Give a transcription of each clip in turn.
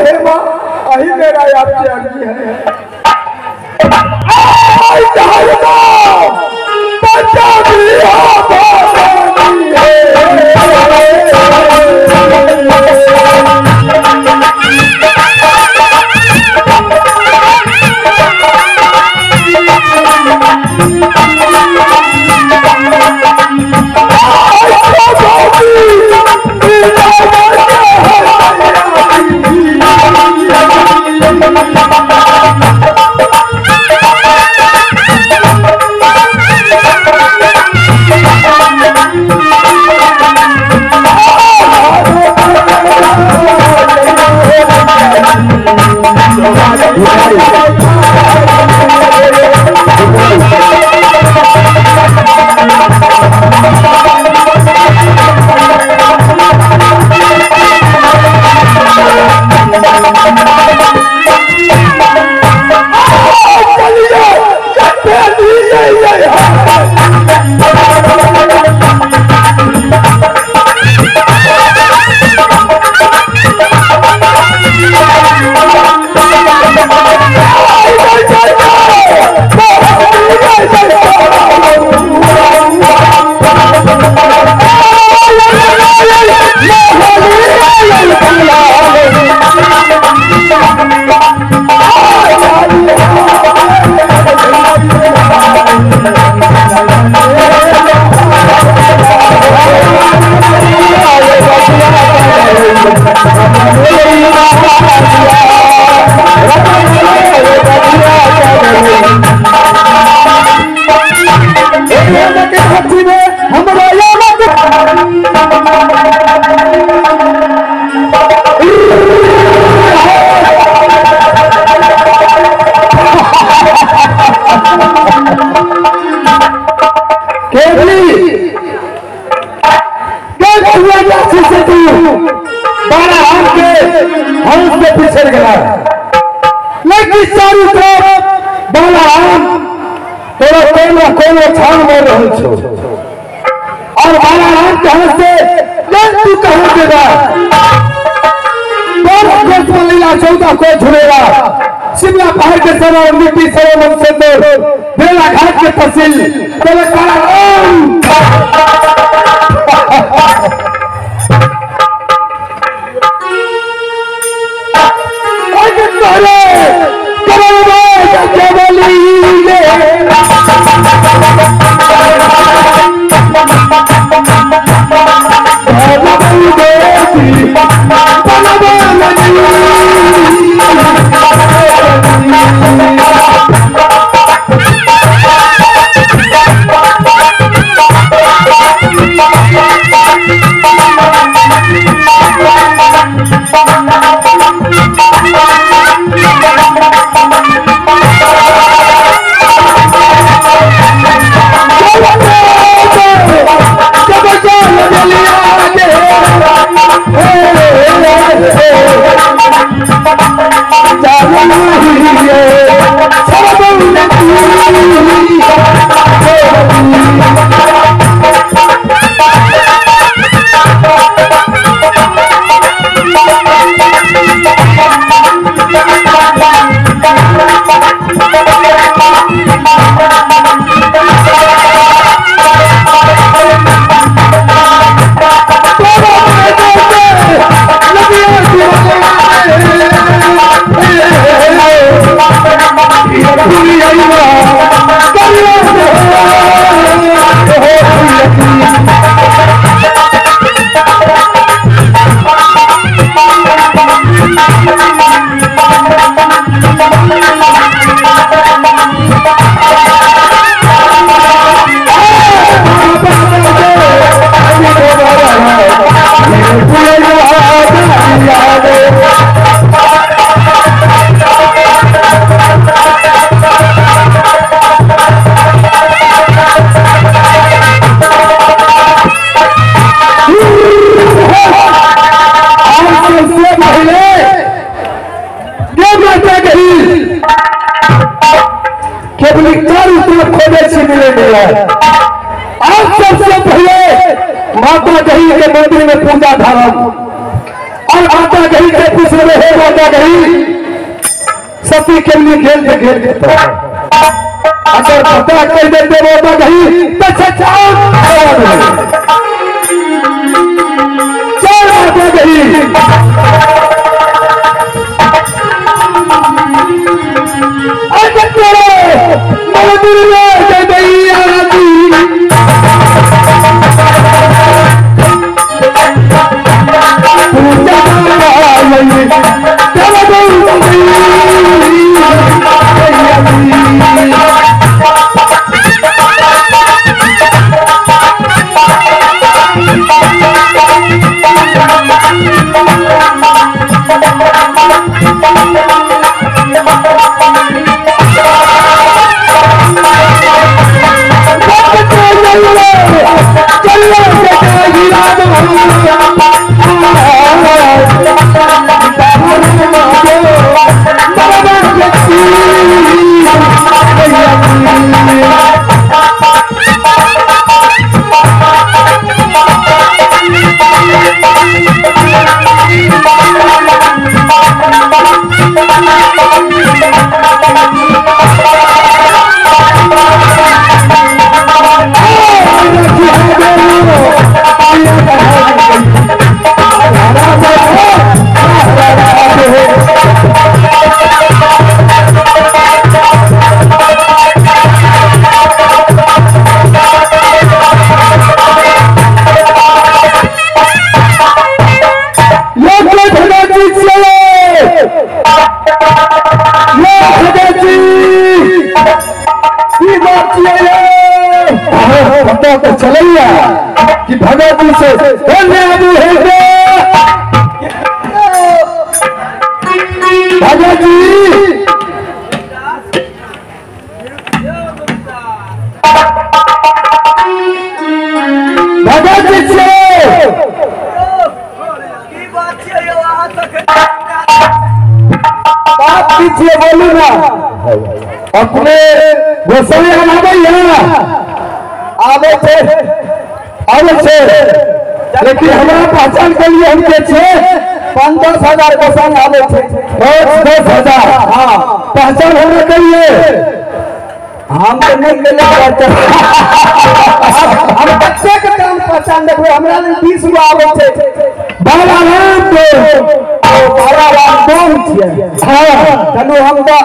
हे माँ अही मेरा आपसे अर्जी है बचा दिया लेकिन चारों तरफ बालाराम तोरा कोनो छान मार रहल छो और बालाराम कहां से तू कहां से बा गोस्वामी लीला 14 को झुलेगा शिमला पहाड़ के सरो मिट्टी सरो मनसंदर बेला घाट के तहसील तेरे बालाराम सबसे पहले माता दही के मंदिर में पूजा धारण और और माता गही के पूछ रहे हैं माता गही सती के लिए खेल देता है। अगर पता कर देते माता गही तो सच्चा माता गही मंदिर में जय तो चलैया कि भगवती से भगत जी भगत जी से बात कीजिए बोलू ना अपने गोसाई आवे थे लेकिन हमारा पहचान के लिए हम के छे 5-10,000 गोसाई आवे थे 10,000 हाँ पहचान होने के लिए हम तो नहीं मिले हम बच्चे के काम पहचान देखो हमरा 20 गो आवे थे बालाराम छिए हां चलो हम तो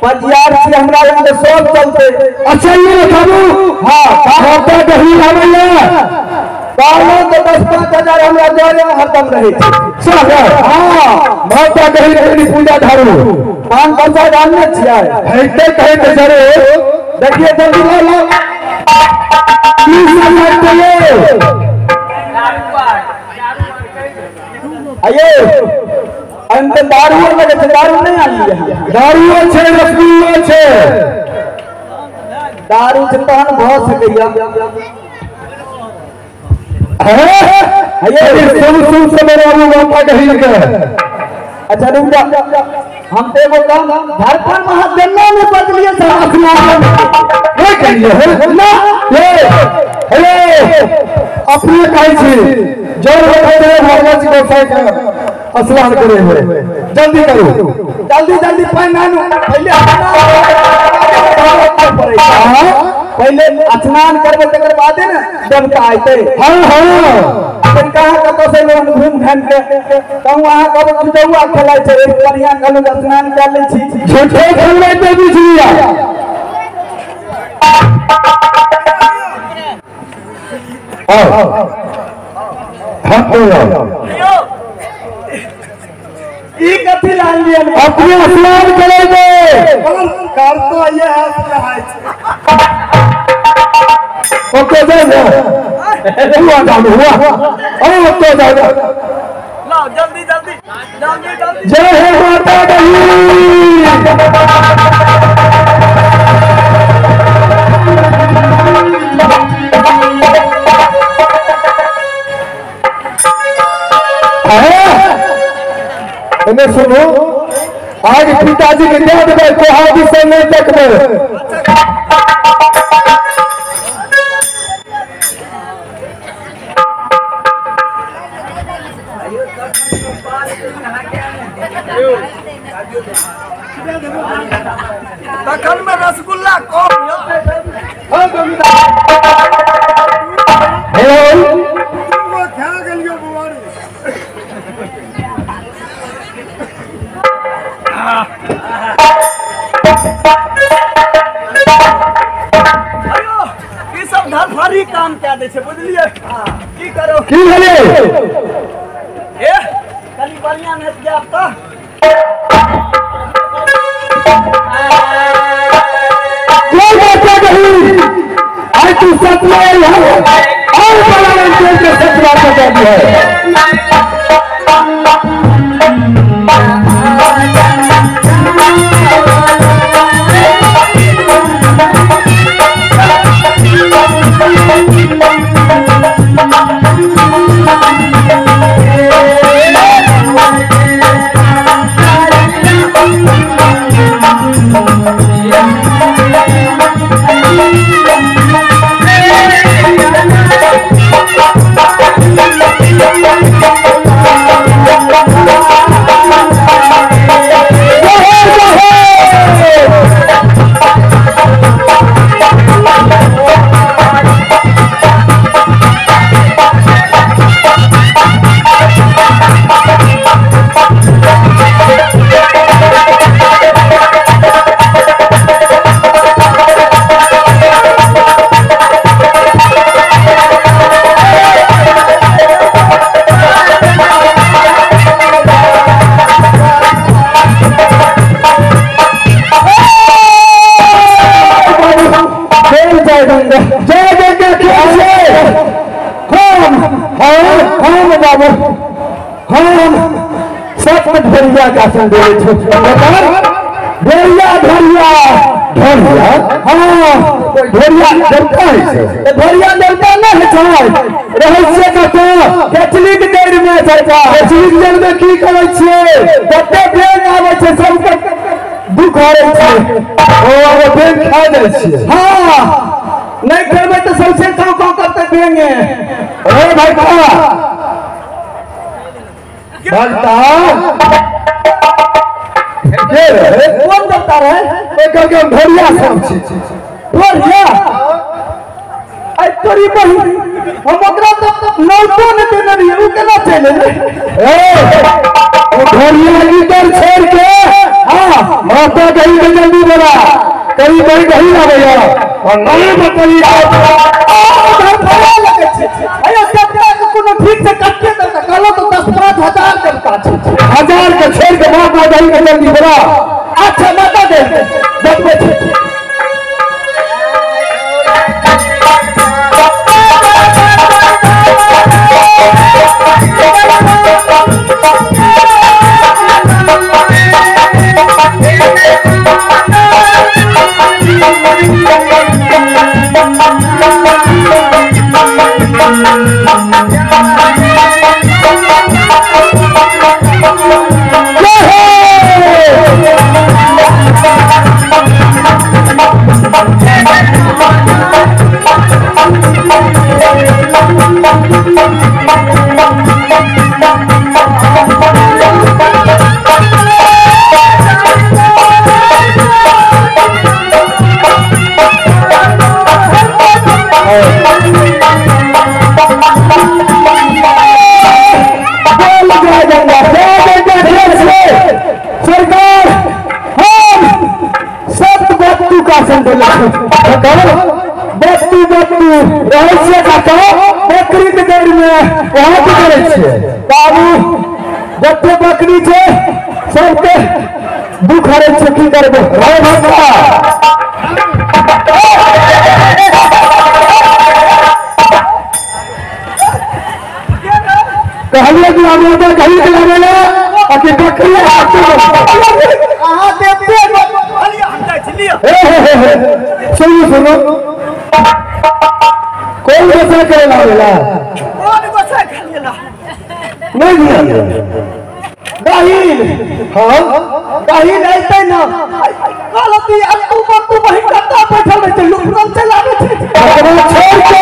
पजियार से हमरा में सब चलते अच्छा ये बताबू हां माता गही आवेला कालो तो 10-5,000 हमरा जोरे में हरदम रहे सब हां माता गही के पूजा धारू 5-10 जानने छियै हैते कहे के जरे देखिए जल्दी ला 20 मिनट चले आइए अंत दारू लगे थे दारू नहीं आई है दारू छे रसगुल्ला छे दारू से तहन भ सकैया ये सुन से मेरे बाबू माता कही के अच्छा रुक जा हम तो एगो काम झारखंड महाजन्ना में बदलिए स्नान ये कहिए ना ये हेलो अपने कहे छी जो रखे भगवती गोसाई का स्नान करे हुए जल्दी करो जल्दी पहले स्नान करबे तकर बादे ना देवता आइते हां अपन कहां कतो से लोग घूम घाम के कहूं वहां कब जौआ खेलाय छै बढ़िया कहलु स्नान कर ले छी झूठे खेलै ते बिजलिया ई कथी लाल लिया अपने स्नान करेंगे कर तो ये है ओके जाओ हुआ ओके जाओ लाओ जल्दी जय हे माता दी इन्हें सुनो आज पिताजी के याद में कोहादी से नहीं देखने तखन में रसगुल्ला कम खा गेलियो बुआरी ई सब धरफड़ी काम क्या दे छे बुझलिए की करो की भेले ए कनी बढ़िया में जाब त कोई बात नहीं आज तू सच में है और बड़ा इंसान के सच बात बता दी है भेड़िया का संदेश भेड़िया भेड़िया भेड़िया हाँ भेड़िया देवता है भेड़िया देवता नहीं है रहस्य का तो कैथलिक देर में चलता कैथलिक देर में की करे छे कते भेड़ आवे छे सबके दुख होरे छे ओ वो भेड़ खा जाय छे हां नहीं करबे तो सबसे काव करते देंगे ए भाई का भक्ता कौन देवता रहे एक के भेड़िया सब छी भेड़िया आई तोरी बही हम ओकरा तो नौतो न देने रही उ केना चले ए ओ भेड़िया इधर छोड़ के हां माता गई के जल्दी बड़ा कहीं बड़ी गही ना भैया और नहीं बताइए घर फड़ा लगे छे अयो देवता को कोनो ठीक से कटके दे कहलो तो 10-5 हजार देवता छे हजार के छोड़ के माता गई के जल्दी बड़ा अच्छा माता दे देखबे छे रहस्य का बकरी के देर में वहां करे छे बाबू जते बकरी छे सबके दुख हरे छे की करबे रे भगवा कहलिए कि हम लोग कहीं के लागेला कि बकरी कहां देते भलिया हम जाय छी लियो सुनो कौन बसा करे लागेला कौन बसा खेलेला नहीं दिया गाहिल हां गाहिल ऐसे ना गलती तू बही करता बैठल है लुकरम चलावे छे छोड़ के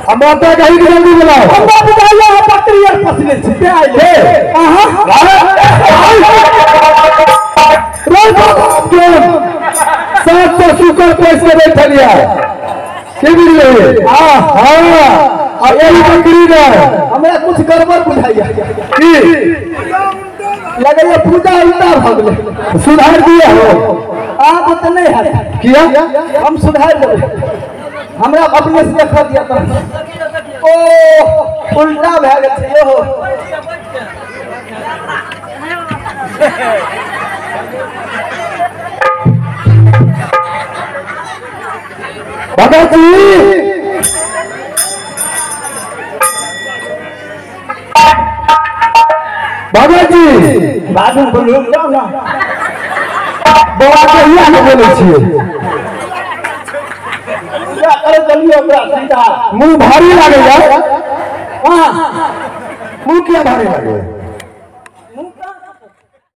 हम माता कहीं की जल्दी बुलाओ हम बात बताइए आप बकरी यार पसले छिपे आए सात सौ सुकर पैसे बैठे लिया के यही बकरी हमें कुछ गड़बड़ बुझाइए लगे पूजा उल्टा भाग सुधार दिया हो आप तो नहीं है किया हम सुधार देंगे हमरा अपने से देखा दिया तो ओ उल्टा भए गए हो बाबा जी बाबा जी बाबू बोलो ना बाबा कहिया ने बोले छिए मुंह भारी लगे मुंह क्या भारी लगे